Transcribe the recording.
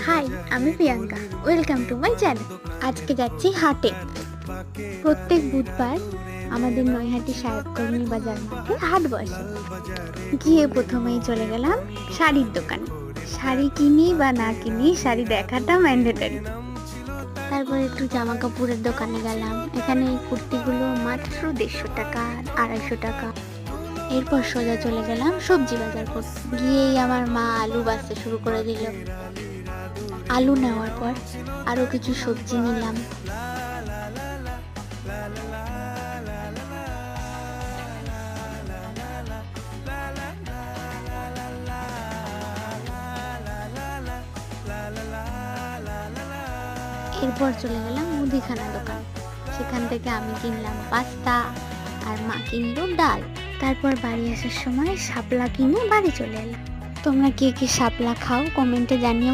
High, আমি Priyanka. Welcome to my channel. আজকে যাচ্ছি হাটে। প্রত্যেক বুধবার আমাদের নৈহাটি সাহেবকর্মী বাজার মাঠে হাট বসে। গিয়ে প্রথমেই চলে গেলাম শাড়ির দোকানে। শাড়ি কিনি বা না কিনি, শাড়ি দেখাটা ম্যান্ডেটারি। তারপর একটু জামা কাপড়ের দোকানে গেলাম। এখানে এই কুর্তিগুলো মাত্র 150 টাকা, 250 টাকা। এরপর সোজা চলে গেলাম সবজি বাজার করতে। গিয়েই আমার মা আলু বাছতে শুরু করে দিল। আলু নেওয়ার পর আরো কিছু সবজি নিলাম। এরপর চলে গেলাম মুদিখানা দোকান। সেখান থেকে আমি কিনলাম পাস্তা আর মা কিনলো ডাল। তারপর বাড়ি আসার সময় শাপলা কিনে বাড়ি চলে এলাম। তোমরা কে কে শাপলা খাও কমেন্টে জানিও।